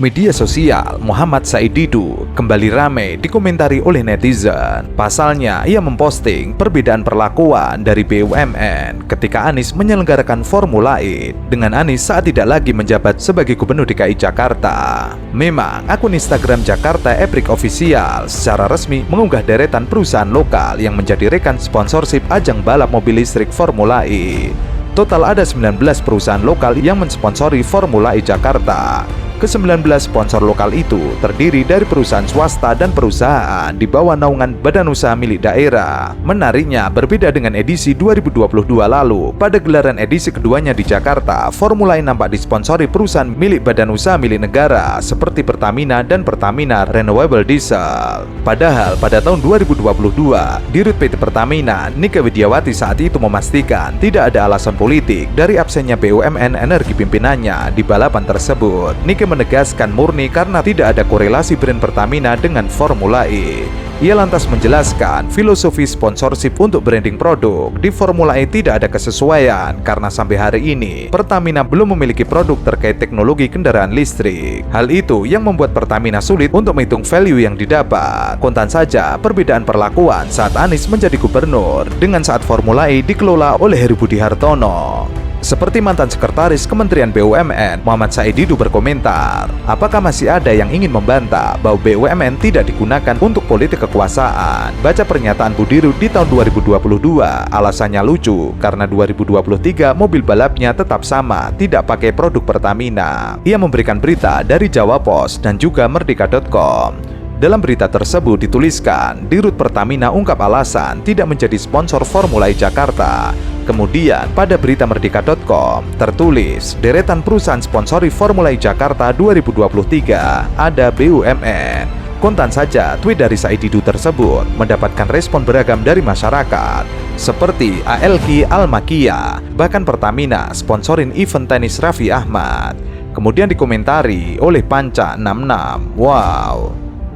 Media sosial Muhammad Said Didu kembali ramai dikomentari oleh netizen. Pasalnya, ia memposting perbedaan perlakuan dari BUMN ketika Anies menyelenggarakan Formula E dengan Anies saat tidak lagi menjabat sebagai Gubernur DKI Jakarta. Memang, akun Instagram Jakarta Eprik Official secara resmi mengunggah deretan perusahaan lokal yang menjadi rekan sponsorship ajang balap mobil listrik Formula E. Total ada 19 perusahaan lokal yang mensponsori Formula E Jakarta. Ke-19 sponsor lokal itu terdiri dari perusahaan swasta dan perusahaan di bawah naungan badan usaha milik daerah. Menariknya, berbeda dengan edisi 2022 lalu, pada gelaran edisi keduanya di Jakarta, Formula E nampak disponsori perusahaan milik badan usaha milik negara seperti Pertamina dan Pertamina Renewable Diesel. Padahal pada tahun 2022, Dirut PT Pertamina, Nike Widiawati saat itu memastikan tidak ada alasan politik dari absennya BUMN energi pimpinannya di balapan tersebut. Nike menegaskan murni karena tidak ada korelasi brand Pertamina dengan Formula E. Ia lantas menjelaskan filosofi sponsorship untuk branding produk di Formula E tidak ada kesesuaian karena sampai hari ini Pertamina belum memiliki produk terkait teknologi kendaraan listrik. Hal itu yang membuat Pertamina sulit untuk menghitung value yang didapat. Kontan saja perbedaan perlakuan saat Anies menjadi gubernur dengan saat Formula E dikelola oleh Heru Budi Hartono. Seperti mantan sekretaris Kementerian BUMN, Muhammad Said Didu berkomentar, apakah masih ada yang ingin membantah bahwa BUMN tidak digunakan untuk politik kekuasaan? Baca pernyataan Budiru di tahun 2022, alasannya lucu, karena 2023 mobil balapnya tetap sama, tidak pakai produk Pertamina. Ia memberikan berita dari Jawa Post dan juga Merdeka.com. Dalam berita tersebut dituliskan, Dirut Pertamina ungkap alasan tidak menjadi sponsor Formula E Jakarta. Kemudian pada berita Merdeka.com tertulis, deretan perusahaan sponsori Formula E Jakarta 2023 ada BUMN. Kontan saja tweet dari Said Didu tersebut mendapatkan respon beragam dari masyarakat, seperti ALK Al-Makia, bahkan Pertamina sponsorin event tenis Raffi Ahmad. Kemudian dikomentari oleh Panca 66, wow.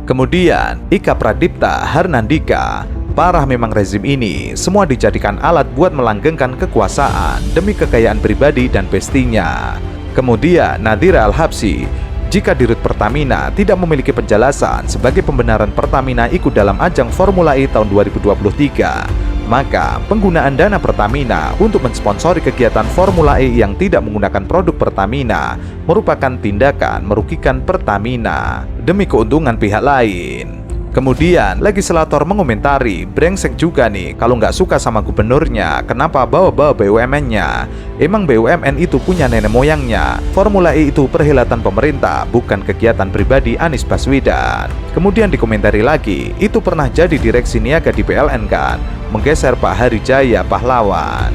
Kemudian, Ika Pradipta Harnandika, parah memang rezim ini, semua dijadikan alat buat melanggengkan kekuasaan demi kekayaan pribadi dan pestinya. Kemudian, Nadira Al-Habsyi, jika Dirut Pertamina tidak memiliki penjelasan sebagai pembenaran Pertamina ikut dalam ajang Formula E tahun 2023, maka penggunaan dana Pertamina untuk mensponsori kegiatan Formula E yang tidak menggunakan produk Pertamina merupakan tindakan merugikan Pertamina demi keuntungan pihak lain. Kemudian legislator mengomentari, brengsek juga nih kalau nggak suka sama gubernurnya, kenapa bawa-bawa BUMN-nya? Emang BUMN itu punya nenek moyangnya. Formula E itu perhelatan pemerintah, bukan kegiatan pribadi Anies Baswedan. Kemudian dikomentari lagi, itu pernah jadi direksi niaga di PLN kan? Menggeser Pak Harijaya pahlawan.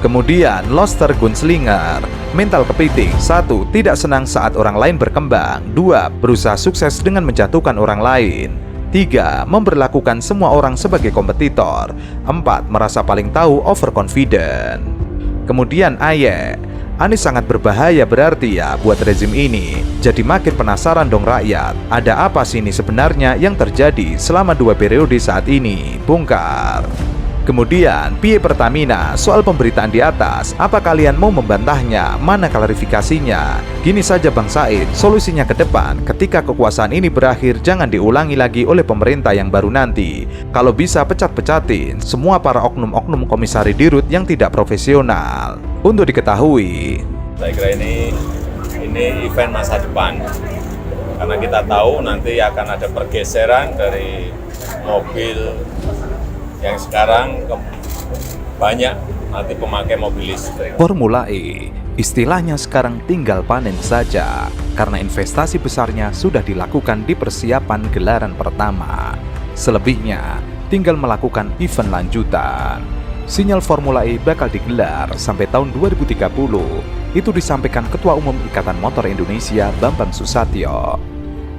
Kemudian Loster Gunslinger, mental kepiting. 1. Tidak senang saat orang lain berkembang. 2. Berusaha sukses dengan menjatuhkan orang lain. 3. Memberlakukan semua orang sebagai kompetitor. 4. Merasa paling tahu, overconfident. Kemudian Aye, Anies sangat berbahaya berarti ya buat rezim ini. Jadi makin penasaran dong rakyat, ada apa sih ini sebenarnya yang terjadi selama 2 periode saat ini? Bongkar. Kemudian, PIE Pertamina, soal pemberitaan di atas, apa kalian mau membantahnya? Mana klarifikasinya? Gini saja Bang Said, solusinya ke depan, ketika kekuasaan ini berakhir, jangan diulangi lagi oleh pemerintah yang baru nanti. Kalau bisa pecat-pecatin semua para oknum-oknum komisari Dirut yang tidak profesional. Untuk diketahui, saya kira ini event masa depan, karena kita tahu nanti akan ada pergeseran dari mobil yang sekarang banyak nanti pemakai mobil listrik. Formula E istilahnya sekarang tinggal panen saja karena investasi besarnya sudah dilakukan di persiapan gelaran pertama. Selebihnya tinggal melakukan event lanjutan. Sinyal Formula E bakal digelar sampai tahun 2030. Itu disampaikan Ketua Umum Ikatan Motor Indonesia Bambang Susatyo.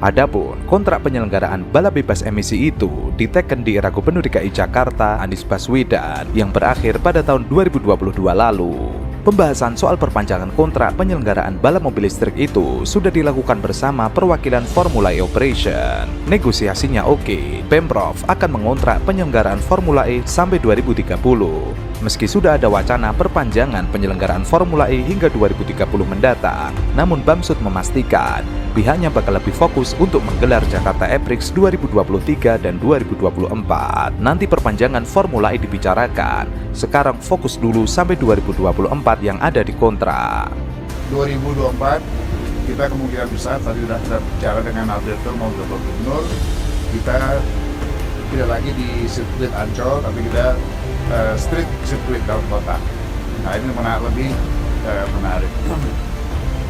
Adapun kontrak penyelenggaraan balap bebas emisi itu diteken di era Gubernur DKI Jakarta Anies Baswedan yang berakhir pada tahun 2022 lalu. Pembahasan soal perpanjangan kontrak penyelenggaraan balap mobil listrik itu sudah dilakukan bersama perwakilan Formula E Operation. Negosiasinya oke, Pemprov akan mengontrak penyelenggaraan Formula E sampai 2030. Meski sudah ada wacana perpanjangan penyelenggaraan Formula E hingga 2030 mendatang, namun Bamsud memastikan pihaknya bakal lebih fokus untuk menggelar Jakarta E-Prix 2023 dan 2024. Nanti perpanjangan Formula E dibicarakan, sekarang fokus dulu sampai 2024 yang ada di kontrak. 2024 kita kemungkinan besar, tadi sudah kita bicara dengan Alberto maupun Gubernur, kita tidak lagi di sirkuit Ancol, tapi kita street sirkuit dalam kota. Nah ini lebih menarik.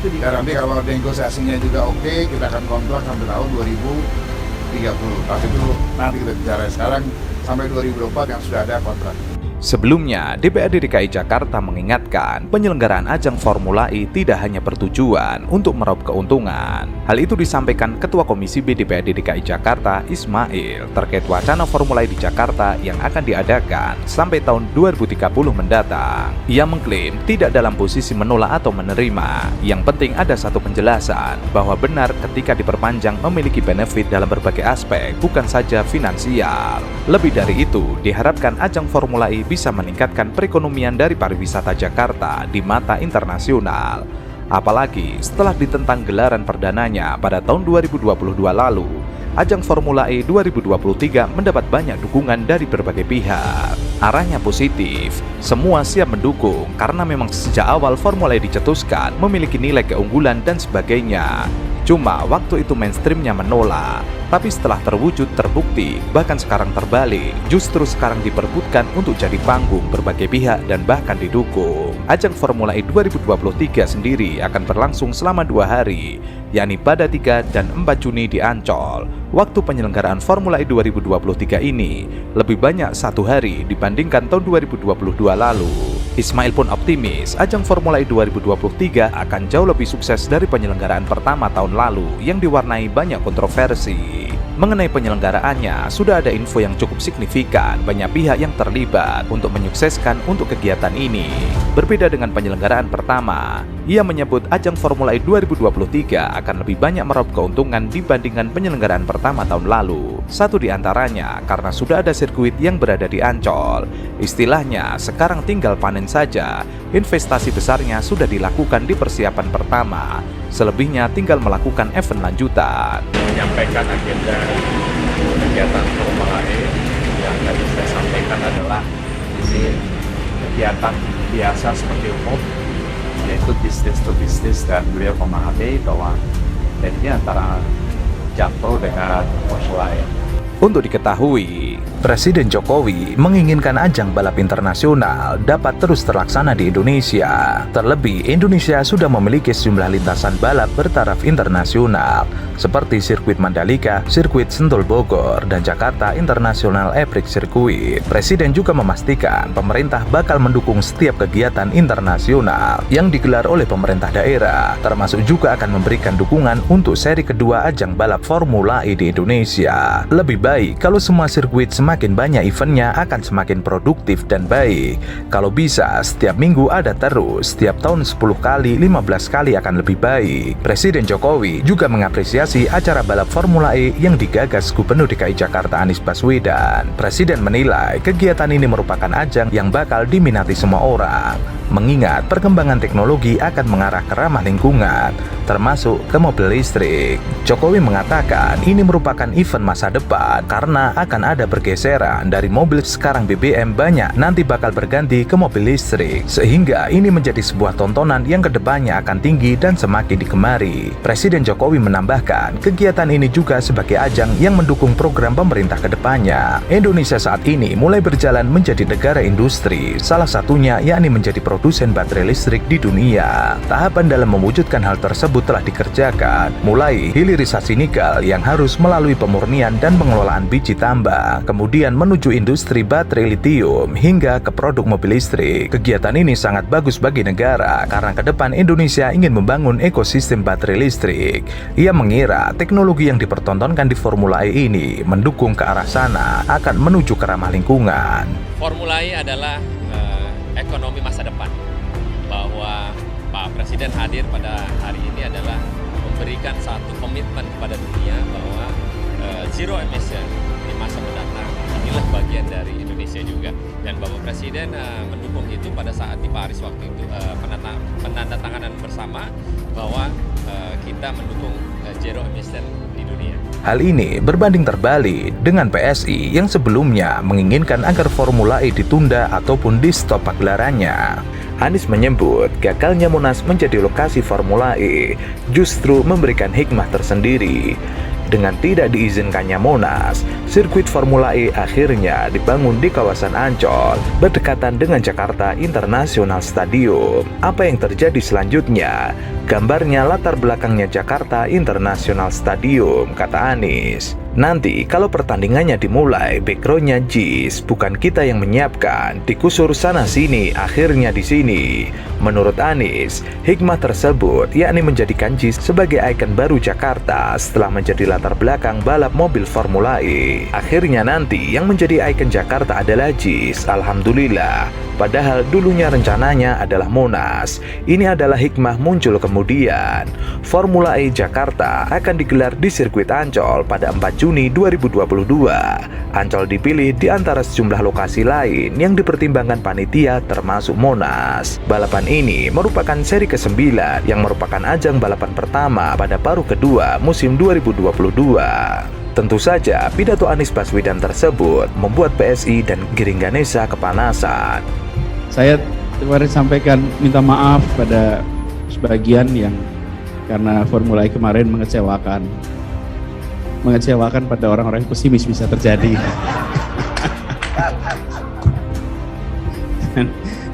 Dan nanti kalau negosiasinya juga oke, kita akan kontrak sampai tahun 2030. Pas itu nanti kita bicara, sekarang sampai 2024 yang sudah ada kontrak. Sebelumnya, DPRD DKI Jakarta mengingatkan penyelenggaraan ajang Formula E tidak hanya bertujuan untuk meraup keuntungan. Hal itu disampaikan Ketua Komisi B DPRD DKI Jakarta, Ismail, terkait wacana Formula E di Jakarta yang akan diadakan sampai tahun 2030 mendatang. Ia mengklaim tidak dalam posisi menolak atau menerima. Yang penting ada satu penjelasan, bahwa benar ketika diperpanjang memiliki benefit dalam berbagai aspek, bukan saja finansial. Lebih dari itu, diharapkan ajang Formula E bisa meningkatkan perekonomian dari pariwisata Jakarta di mata internasional. Apalagi setelah ditentang gelaran perdananya pada tahun 2022 lalu, ajang Formula E 2023 mendapat banyak dukungan dari berbagai pihak. Arahnya positif, semua siap mendukung karena memang sejak awal Formula E dicetuskan memiliki nilai keunggulan dan sebagainya. Cuma waktu itu mainstreamnya menolak, tapi setelah terwujud terbukti, bahkan sekarang terbalik, justru sekarang diperbutkan untuk jadi panggung berbagai pihak dan bahkan didukung. Ajang Formula E 2023 sendiri akan berlangsung selama 2 hari, yakni pada 3 dan 4 Juni di Ancol. Waktu penyelenggaraan Formula E 2023 ini lebih banyak 1 hari dibandingkan tahun 2022 lalu. Ismail pun optimis ajang Formula E 2023 akan jauh lebih sukses dari penyelenggaraan pertama tahun lalu yang diwarnai banyak kontroversi. Mengenai penyelenggaraannya, sudah ada info yang cukup signifikan, banyak pihak yang terlibat untuk menyukseskan untuk kegiatan ini. Berbeda dengan penyelenggaraan pertama, ia menyebut ajang Formula E 2023 akan lebih banyak meraup keuntungan dibandingkan penyelenggaraan pertama tahun lalu. Satu di antaranya karena sudah ada sirkuit yang berada di Ancol. Istilahnya, sekarang tinggal panen saja. Investasi besarnya sudah dilakukan di persiapan pertama. Selebihnya tinggal melakukan event lanjutan. Menyampaikan agenda kegiatan Formula E yang tadi saya sampaikan adalah ini kegiatan biasa seperti umum, yaitu bisnis to bisnis, dan beliau memahami bahwa ini antara Jakpro dengan Formula E. Untuk diketahui, Presiden Jokowi menginginkan ajang balap internasional dapat terus terlaksana di Indonesia. Terlebih, Indonesia sudah memiliki sejumlah lintasan balap bertaraf internasional seperti sirkuit Mandalika, sirkuit Sentul Bogor, dan Jakarta International E-Prix Circuit. Presiden juga memastikan pemerintah bakal mendukung setiap kegiatan internasional yang digelar oleh pemerintah daerah, termasuk juga akan memberikan dukungan untuk seri kedua ajang balap Formula E di Indonesia. Lebih baik kalau semua sirkuit semakin banyak eventnya akan semakin produktif dan baik. Kalau bisa setiap minggu ada terus, setiap tahun 10 kali, 15 kali akan lebih baik. Presiden Jokowi juga mengapresiasi acara balap Formula E yang digagas Gubernur DKI Jakarta Anies Baswedan. Presiden menilai kegiatan ini merupakan ajang yang bakal diminati semua orang, mengingat perkembangan teknologi akan mengarah ke ramah lingkungan, termasuk ke mobil listrik. Jokowi mengatakan ini merupakan event masa depan karena akan ada pergeseran dari mobil sekarang BBM banyak nanti bakal berganti ke mobil listrik, sehingga ini menjadi sebuah tontonan yang kedepannya akan tinggi dan semakin digemari. Presiden Jokowi menambahkan kegiatan ini juga sebagai ajang yang mendukung program pemerintah kedepannya. Indonesia saat ini mulai berjalan menjadi negara industri, salah satunya yakni menjadi produsen baterai listrik di dunia. Tahapan dalam mewujudkan hal tersebut telah dikerjakan, mulai hilirisasi nikel yang harus melalui pemurnian dan pengelolaan biji tambang, kemudian menuju industri baterai litium hingga ke produk mobil listrik. Kegiatan ini sangat bagus bagi negara karena ke depan Indonesia ingin membangun ekosistem baterai listrik. Ia mengira teknologi yang dipertontonkan di Formula E ini mendukung ke arah sana, akan menuju ke ramah lingkungan. Formula E adalah ekonomi masa depan, bahwa Pak Presiden hadir pada hari ini adalah memberikan satu komitmen kepada dunia bahwa zero emission di masa mendatang. Inilah bagian dari Indonesia juga. Dan Bapak Presiden mendukung itu pada saat di Paris waktu itu penandatanganan bersama bahwa kita mendukung zero emission di dunia. Hal ini berbanding terbalik dengan PSI yang sebelumnya menginginkan agar Formula E ditunda ataupun di-stop pagelarannya. Anies menyebut gagalnya Monas menjadi lokasi Formula E justru memberikan hikmah tersendiri. Dengan tidak diizinkannya Monas, sirkuit Formula E akhirnya dibangun di kawasan Ancol, berdekatan dengan Jakarta International Stadium. Apa yang terjadi selanjutnya? Gambarnya latar belakangnya Jakarta International Stadium, kata Anies. Nanti kalau pertandingannya dimulai, backgroundnya JIS, bukan kita yang menyiapkan, dikusur sana sini, akhirnya di sini. Menurut Anies, hikmah tersebut yakni menjadikan JIS sebagai ikon baru Jakarta setelah menjadi latar belakang balap mobil Formula E. Akhirnya nanti yang menjadi ikon Jakarta adalah JIS, alhamdulillah. Padahal dulunya rencananya adalah Monas. Ini adalah hikmah muncul kemudian. Formula E Jakarta akan digelar di sirkuit Ancol pada 4 Juni 2022. Ancol dipilih di antara sejumlah lokasi lain yang dipertimbangkan panitia termasuk Monas. Balapan ini merupakan seri ke-9 yang merupakan ajang balapan pertama pada paruh kedua musim 2022. Tentu saja pidato Anies Baswedan tersebut membuat PSI dan Giring Ganesa kepanasan. Saya kemarin sampaikan minta maaf pada sebagian yang karena Formula E kemarin mengecewakan pada orang-orang yang pesimis bisa terjadi.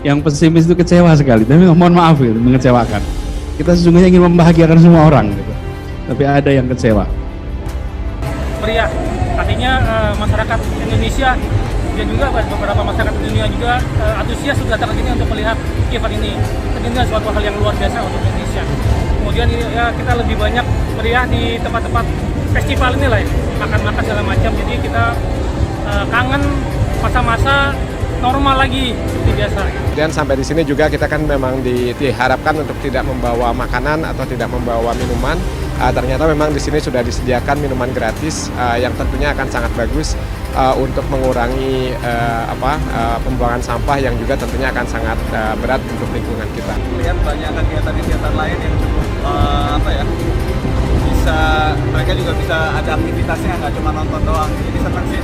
Yang pesimis itu kecewa sekali, tapi mohon maaf gitu, mengecewakan. Kita sesungguhnya ingin membahagiakan semua orang gitu, tapi ada yang kecewa. Meriah, artinya masyarakat Indonesia dan juga beberapa masyarakat dunia juga antusias sudah datang ke sini untuk melihat event ini. Ini suatu hal yang luar biasa untuk Indonesia. Kemudian ya, kita lebih banyak meriah di tempat-tempat festival ini lah ya, makan-makan segala macam. Jadi kita kangen masa-masa normal lagi seperti biasa. Dan sampai di sini juga kita kan memang diharapkan untuk tidak membawa makanan atau tidak membawa minuman. Ternyata memang di sini sudah disediakan minuman gratis yang tentunya akan sangat bagus untuk mengurangi pembuangan sampah yang juga tentunya akan sangat berat untuk lingkungan kita. Melihat banyak kegiatan-kegiatan lain yang cukup bisa mereka juga bisa ada aktivitasnya, nggak cuma nonton doang. Jadi senang sih.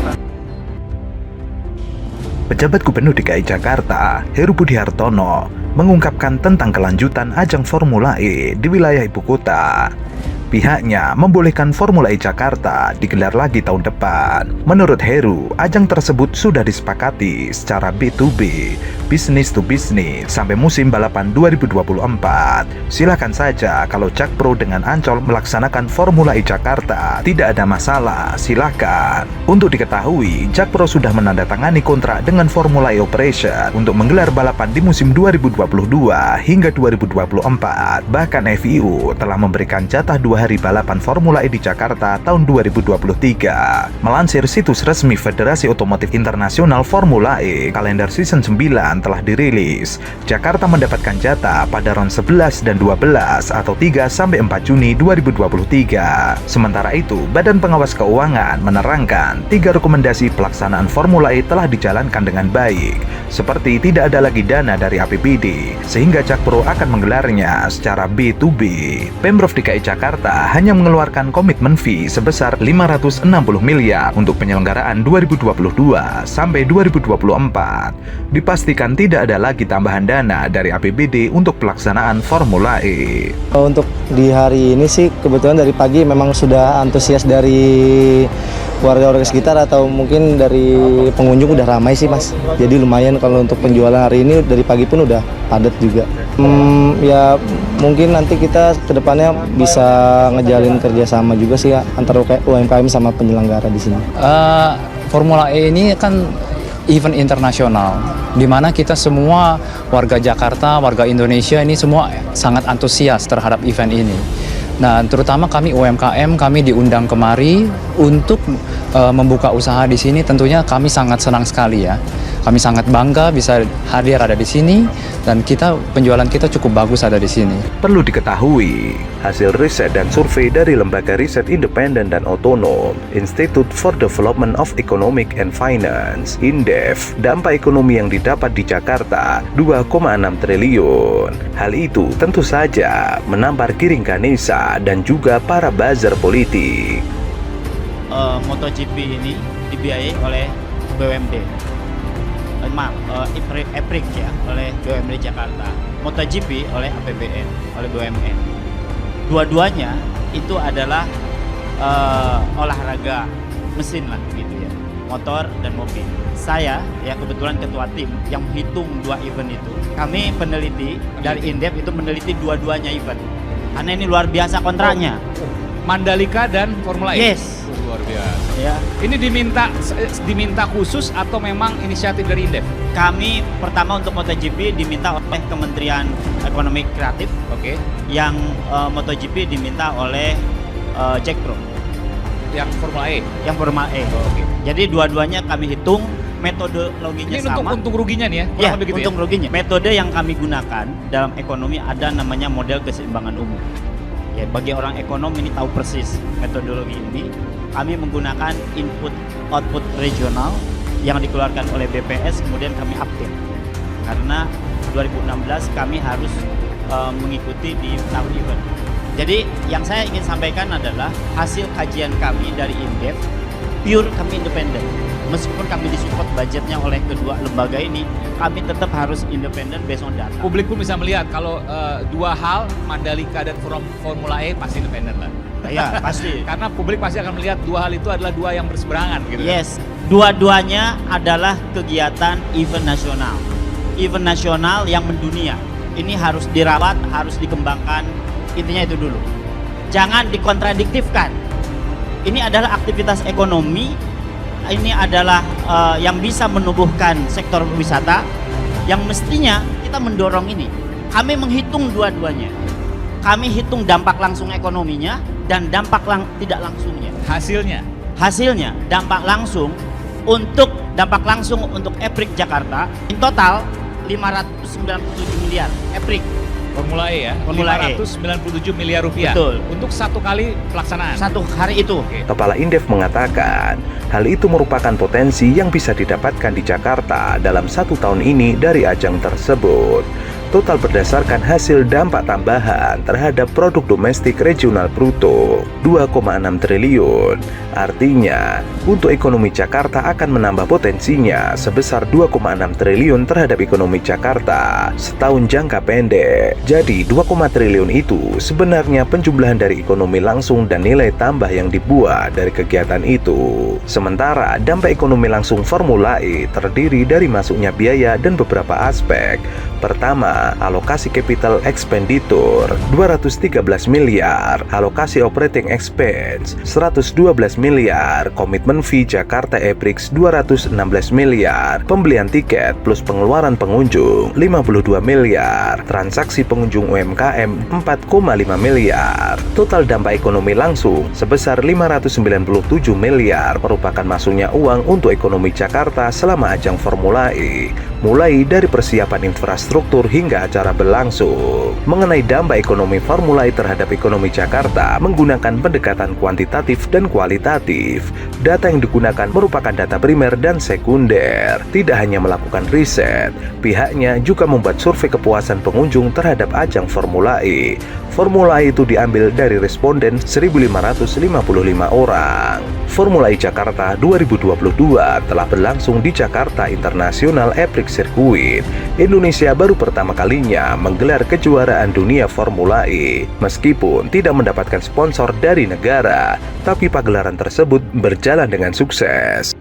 Pejabat Gubernur DKI Jakarta, Heru Budi Hartono, mengungkapkan tentang kelanjutan ajang Formula E di wilayah ibu kota. Pihaknya membolehkan Formula E Jakarta digelar lagi tahun depan. Menurut Heru, ajang tersebut sudah disepakati secara B2B, business to business, sampai musim balapan 2024. Silakan saja kalau Jakpro dengan Ancol melaksanakan Formula E Jakarta, tidak ada masalah, silakan. Untuk diketahui, Jakpro sudah menandatangani kontrak dengan Formula E Operation untuk menggelar balapan di musim 2022 hingga 2024. Bahkan FIU telah memberikan jatah 2 hari balapan Formula E di Jakarta tahun 2023. Melansir situs resmi Federasi Otomotif Internasional Formula E, kalender season 9 telah dirilis. Jakarta mendapatkan jatah pada round 11 dan 12 atau 3 sampai 4 Juni 2023. Sementara itu, Badan Pengawas Keuangan menerangkan 3 rekomendasi pelaksanaan Formula E telah dijalankan dengan baik, seperti tidak ada lagi dana dari APBD, sehingga Jakpro akan menggelarnya secara B2B. Pemprov DKI Jakarta hanya mengeluarkan komitmen fee sebesar 560 miliar untuk penyelenggaraan 2022 sampai 2024. Dipastikan tidak ada lagi tambahan dana dari APBD untuk pelaksanaan Formula E. Untuk di hari ini sih kebetulan dari pagi memang sudah antusias dari warga-warga sekitar atau mungkin dari pengunjung udah ramai sih Mas. Jadi lumayan kalau untuk penjualan hari ini dari pagi pun udah padat juga. Ya mungkin nanti kita kedepannya bisa ngejalin kerjasama juga sih ya, antara UMKM sama penyelenggara di sini. Formula E ini kan event internasional, di mana kita semua warga Jakarta, warga Indonesia ini semua sangat antusias terhadap event ini. Nah, terutama kami UMKM, kami diundang kemari untuk membuka usaha di sini. Tentunya kami sangat senang sekali ya. Kami sangat bangga bisa hadir ada di sini dan penjualan kita cukup bagus ada di sini. Perlu diketahui, hasil riset dan survei dari lembaga riset independen dan otonom Institute for Development of Economic and Finance (INDEF), dampak ekonomi yang didapat di Jakarta 2,6 triliun. Hal itu tentu saja menampar Giring Ganesa dan juga para buzzer politik. MotoGP ini dibiayai oleh BUMD. EPRIK ya, oleh BUMD Jakarta. MotoGP oleh APBN, oleh BUMN. Dua-duanya itu adalah olahraga mesin lah gitu ya, motor dan mobil. Saya ya kebetulan ketua tim yang menghitung dua event itu. Kami peneliti dari INDEF itu meneliti dua-duanya event. Karena ini luar biasa kontraknya. Mandalika dan Formula E. Yes. Luar biasa. Ya. Ini diminta khusus atau memang inisiatif dari INDEF? Kami pertama untuk MotoGP diminta oleh Kementerian Ekonomi Kreatif. Oke. Yang MotoGP diminta oleh Jack Pro. Yang Formula E. Yang Formula E. Oke. Jadi dua-duanya kami hitung, metodologinya ini sama. Untung ruginya nih ya? Ya, untung ruginya. Metode yang kami gunakan dalam ekonomi ada namanya model keseimbangan umum. Ya, bagi orang ekonom ini tahu persis metodologi ini. Kami menggunakan input output regional yang dikeluarkan oleh BPS, kemudian kami update. Karena 2016 kami harus mengikuti di tahun event. Jadi yang saya ingin sampaikan adalah hasil kajian kami dari INDEF, pure kami independen. Meskipun kami disupport budgetnya oleh kedua lembaga ini, kami tetap harus independen based on data. Publik pun bisa melihat kalau dua hal, Mandalika dan Formula E pasti independen lah. Ya, pasti. Karena publik pasti akan melihat dua hal itu adalah dua yang berseberangan gitu. Yes, dua-duanya adalah kegiatan event nasional. Event nasional yang mendunia. Ini harus dirawat, harus dikembangkan. Intinya itu dulu. Jangan dikontradiktifkan. Ini adalah aktivitas ekonomi. Ini adalah yang bisa menumbuhkan sektor wisata yang mestinya kita mendorong ini. Kami menghitung dua-duanya. Kami hitung dampak langsung ekonominya dan dampak tidak langsungnya. Hasilnya dampak langsung untuk EPRIK Jakarta in total 597 miliar EPRIK. Formula E ya, Formula 597 miliar rupiah. Betul. Untuk satu kali pelaksanaan. Satu hari itu. Kepala INDEF mengatakan, hal itu merupakan potensi yang bisa didapatkan di Jakarta dalam 1 tahun ini dari ajang tersebut. Total berdasarkan hasil dampak tambahan terhadap produk domestik regional bruto 2,6 triliun. Artinya, untuk ekonomi Jakarta akan menambah potensinya sebesar 2,6 triliun terhadap ekonomi Jakarta setahun jangka pendek. Jadi 2, triliun itu sebenarnya penjumlahan dari ekonomi langsung dan nilai tambah yang dibuat dari kegiatan itu. Sementara dampak ekonomi langsung Formula E terdiri dari masuknya biaya dan beberapa aspek. Pertama, alokasi capital expenditure 213 miliar, alokasi operating expense 112 miliar, komitmen fee Jakarta EPRIX 216 miliar, pembelian tiket plus pengeluaran pengunjung 52 miliar, transaksi pengunjung UMKM 4,5 miliar. Total dampak ekonomi langsung sebesar 597 miliar merupakan masuknya uang untuk ekonomi Jakarta selama ajang Formula E, mulai dari persiapan infrastruktur hingga acara berlangsung. Mengenai dampak ekonomi Formula E terhadap ekonomi Jakarta menggunakan pendekatan kuantitatif dan kualitatif. Data yang digunakan merupakan data primer dan sekunder. Tidak hanya melakukan riset, pihaknya juga membuat survei kepuasan pengunjung terhadap ajang Formula E. Formula E itu diambil dari responden 1.555 orang. Formula E Jakarta 2022 telah berlangsung di Jakarta International EPRIX Circuit. Indonesia baru pertama kalinya menggelar kejuaraan dunia Formula E. Meskipun tidak mendapatkan sponsor dari negara, tapi pagelaran tersebut berjalan dengan sukses.